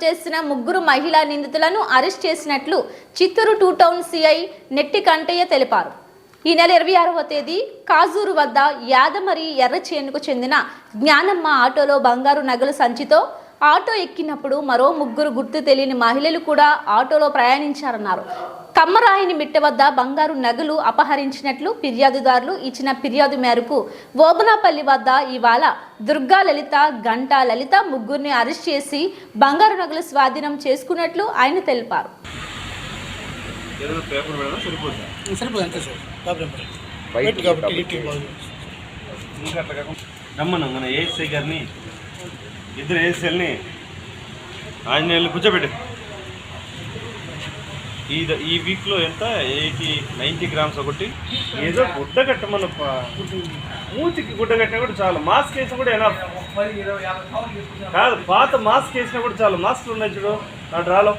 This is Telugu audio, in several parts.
చేసిన ముగ్గురు మహిళా నిందితులను అరెస్ట్ చేసినట్లు చిత్తూరు 2 టౌన్ సిఐ నెట్టి కంటయ్య తెలిపారు. ఈ నెల 26వ తేదీ కాజూరు వద్ద యాదమరి ఎర్రచేనుకు చెందిన జ్ఞానమ్మ ఆటోలో బంగారు నగల సంచితో ఆటో ఎక్కినప్పుడు మరో ముగ్గురు గుర్తు తెలియని మహిళలు కూడా ఆటోలో ప్రయాణించారన్నారు. కమ్మరాయిని మిట్ట వద్ద బంగారు నగలు అపహరించినట్లు ఫిర్యాదుదారులు ఇచ్చిన ఫిర్యాదు మేరకు ఓబనాపల్లి వద్ద ఇవాళ దుర్గా లలిత, గంటా లలిత ముగ్గురిని అరెస్ట్ చేసి బంగారు నగలు స్వాధీనం చేసుకున్నట్లు ఆయన తెలిపారు. ఇద్దరు ఏసీఎల్ని ఆంజనేయులు కూర్చోబెట్టు. ఈ వీక్లో ఎంత 90 గ్రామ్స్ ఒకటి. ఏదో గుడ్డ కట్టమన్న మూతికి గుడ్డ కట్టినా కూడా చాలు. మాస్క్ వేసినా కూడా ఎలా కాదు, పాత మాస్క్ వేసినా కూడా చాలు. మాస్క్లు ఉన్నాయి చూడు నా డ్రాలో.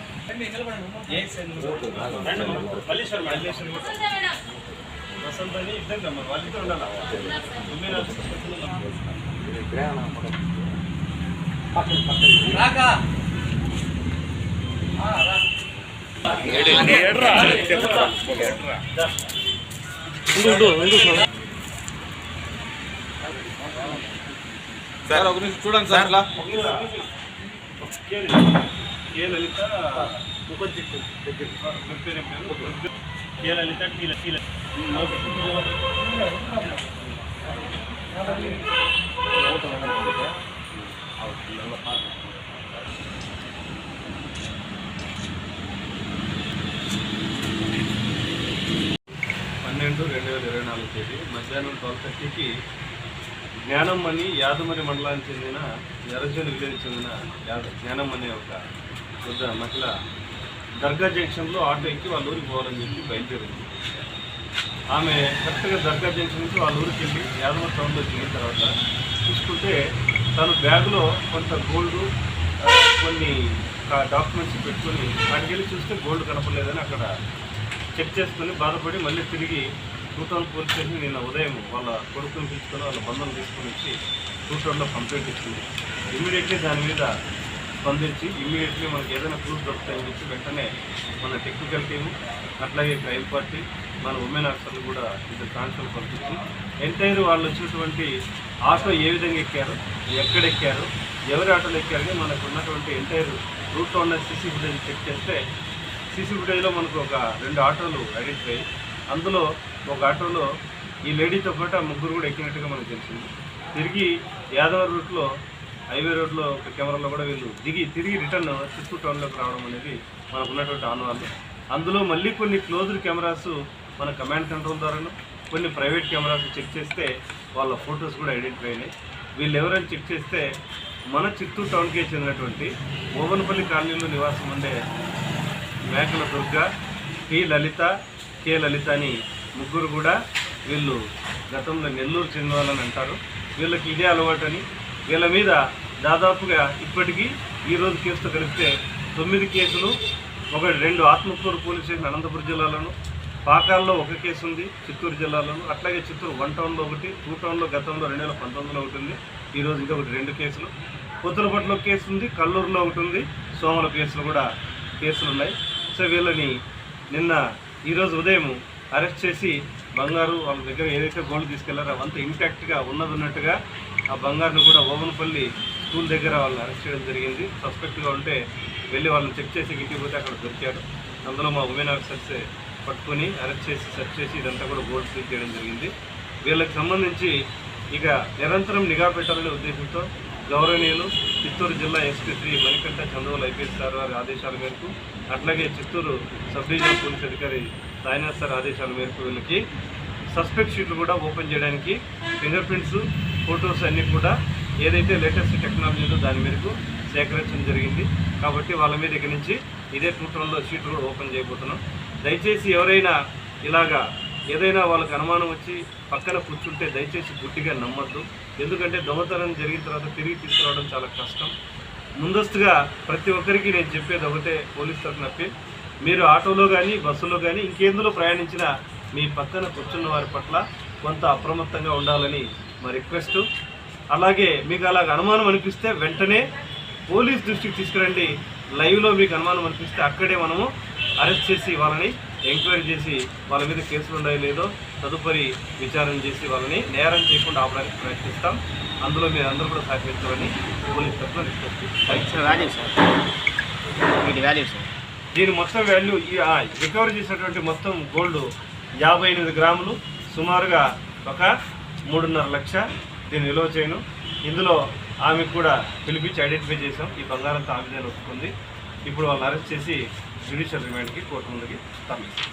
వసంత్ అని ఇద్దరు వాళ్ళిద్దరు ఉండాలి. సార్ ఒక నిమిషం చూడండి సార్. ఇలా కే లలిత కే లలిత టీ 12/2024 తేదీ మధ్యాహ్నం 12:30కి జ్ఞానమ్మని యాదమరి మండలానికి చెందిన ఎర్రచేను విలేజ్ చెందిన జ్ఞానమ్మ అనే ఒక పెద్ద మహిళ దర్గా జంక్షన్లో ఆటో ఎక్కి వాళ్ళ ఊరికి పోవాలని చెప్పి బయలుదేరింది. ఆమె కరెక్ట్గా దర్గా జంక్షన్ నుంచి వాళ్ళ ఊరికి వెళ్ళి యాదమరి టౌన్లో దిగిన తర్వాత చూసుకుంటే తను బ్యాగులో కొంత గోల్డ్, కొన్ని డాక్యుమెంట్స్ పెట్టుకొని వాటికి వెళ్ళి చూస్తే గోల్డ్ కనపడలేదని అక్కడ చెక్ చేసుకుని బాధపడి మళ్ళీ తిరిగి 2 టౌన్ పోలీస్ స్టేషన్ నిన్న ఉదయం వాళ్ళ కొడుకుని పిలుచుకొని వాళ్ళ బంధువులు తీసుకొని వచ్చి 2 టౌన్లో కంప్లైంట్ ఇచ్చింది. ఇమ్మీడియట్లీ దాని మీద స్పందించి ఇమ్మీడియట్లీ మనకి ఏదైనా ప్రూఫ్ దొరుకుతాయని చెప్పి వెంటనే మన టెక్నికల్ టీము, అట్లాగే క్రైమ్ పార్టీ, మన ఉమెన్ ఆఫీసర్లు కూడా ఇద్దరు కానిస్టేబుల్ పంపించి ఎంటైర్ వాళ్ళు వచ్చినటువంటి ఆటో ఏ విధంగా ఎక్కారు, ఎక్కడ ఎక్కారు, ఎవరి ఆటోలు ఎక్కారని మనకు ఉన్నటువంటి entire 2 town CC footage check చేస్తే సీసీ ఫుటేజ్లో మనకు ఒక 2 ఆటోలు ఐడెంటిఫై. అందులో ఒక ఆటోలో ఈ లేడీతో పాటు ఆ ముగ్గురు కూడా ఎక్కినట్టుగా మనకు తెలిసింది. తిరిగి యాదవరి రూట్లో, హైవే రోడ్లో ఒక కెమెరాలో కూడా వీళ్ళు తిరిగి రిటర్న్ చిత్తూరు టౌన్లోకి రావడం అనేది మనకు ఉన్నటువంటి ఆనవాళ్ళు. అందులో మళ్ళీ కొన్ని క్లోజ్డ్ కెమెరాస్ మన కమాండ్ కంట్రోల్ ద్వారాను, కొన్ని ప్రైవేట్ కెమెరాస్ చెక్ చేస్తే వాళ్ళ ఫొటోస్ కూడా ఐడెంటిఫై అయినాయి. వీళ్ళు ఎవరైనా చెక్ చేస్తే మన చిత్తూరు టౌన్కే చెందినటువంటి ఓబనపల్లి కాలనీలో నివాసం ఉండే మేకల దుర్గా, టీ లలిత, కే లలిత అని ముగ్గురు కూడా వీళ్ళు గతంలో నెల్లూరు చెందిన వాళ్ళని అంటారు. వీళ్ళకి ఇదే అలవాటని, వీళ్ళ మీద దాదాపుగా ఇప్పటికీ ఈరోజు కేసుతో కలిపితే 9 కేసులు, 2 ఆత్మకూరు పోలీస్ స్టేషన్ అనంతపురం జిల్లాలోను, పాకాల్లో 1 కేసు ఉంది చిత్తూరు జిల్లాలోను, అట్లాగే చిత్తూరు 1 టౌన్లో 1, 2 టౌన్లో గతంలో 2019లో ఒకటి ఉంది. ఈరోజు ఇంకొకటి 2 కేసులు, కొత్తలపట్లో కేసు ఉంది, కల్లూరులో ఒకటి ఉంది, సోమల కేసులు కూడా కేసులు ఉన్నాయి. సో వీళ్ళని నిన్న ఈరోజు ఉదయం అరెస్ట్ చేసి బంగారు వాళ్ళ దగ్గర ఏదైతే గోల్డ్ తీసుకెళ్లారో అవంతా ఇంటాక్ట్గా ఉన్నట్టుగా ఆ బంగారును కూడా ఓబనపల్లి స్కూల్ దగ్గర వాళ్ళని అరెస్ట్ చేయడం జరిగింది. సస్పెక్ట్గా ఉంటే వెళ్ళి వాళ్ళని చెక్ చేసి ఇంటికి పోతే అక్కడ దొరికారు. అందులో మా ఉమెన్ ఆఫీసర్స్ పట్టుకొని అరెస్ట్ చేసి సెర్చ్ చేసి ఇదంతా కూడా గోల్డ్ సీజ్ చేయడం జరిగింది. వీళ్ళకి సంబంధించి ఇక నిరంతరం నిఘా పెట్టాలనే ఉద్దేశంతో గౌరవనీయులు చిత్తూరు జిల్లా SP Shri Manikantha Chandrababu IPS sir వారి ఆదేశాల మేరకు, అట్లాగే చిత్తూరు సబ్ డివిజనల్ పోలీస్ అధికారి సాయినాథ్ సార్ ఆదేశాల మేరకు వీళ్ళకి సస్పెక్ట్ షీట్లు కూడా ఓపెన్ చేయడానికి ఫింగర్ ప్రింట్స్, ఫొటోస్ అన్నీ కూడా ఏదైతే లేటెస్ట్ టెక్నాలజీ ఉందో దాని మేరకు సేకరించడం జరిగింది. కాబట్టి వాళ్ళ మీద ఇక్కడి నుంచి ఇదే 2 టౌన్లో షీట్లు కూడా ఓపెన్ చేయబోతున్నాం. దయచేసి ఎవరైనా ఇలాగా ఏదైనా వాళ్ళకి అనుమానం వచ్చి పక్కన కూర్చుంటే దయచేసి గుడ్డిగా నమ్మద్దు. ఎందుకంటే దొంగతనం జరిగిన తర్వాత తిరిగి తీసుకురావడం చాలా కష్టం. ముందస్తుగా ప్రతి ఒక్కరికి నేను చెప్పేది ఒకటే, పోలీస్ తరఫున మీరు ఆటోలో కానీ బస్సులో కానీ ఇంకేందులో ప్రయాణించినా మీ పక్కన కూర్చున్న వారి పట్ల కొంత అప్రమత్తంగా ఉండాలని మా రిక్వెస్ట్. అలాగే మీకు అలాగ అనుమానం అనిపిస్తే వెంటనే పోలీస్ దృష్టికి తీసుకురండి. లైవ్లో మీకు అనుమానం అనిపిస్తే అక్కడే మనము అరెస్ట్ చేసి వాళ్ళని ఎంక్వైరీ చేసి వాళ్ళ మీద కేసులు ఉన్నాయో లేదో తదుపరి విచారణ చేసి వాళ్ళని నేరం చేయకుండా ఆపడానికి ప్రయత్నిస్తాం. అందులో మీరు అందరూ కూడా సహకరించాలని పోలీస్ తరఫున రిక్వెస్ట్. దీని మొత్తం వాల్యూ రికవరీ చేసినటువంటి మొత్తం గోల్డ్ 58 గ్రాములు, సుమారుగా ఒక 3.5 లక్ష దీన్ని నిల్వ చేయను. ఇందులో ఆమెకు కూడా పిలిపించి ఐడెంటిఫై చేసాం. ఈ బంగారంతో ఆమె ఒప్పుకుంది. ఇప్పుడు వాళ్ళని అరెస్ట్ చేసి జ్యుడిషియల్ రిమాండ్కి కోర్టు ముందుకి తరలిస్తాం.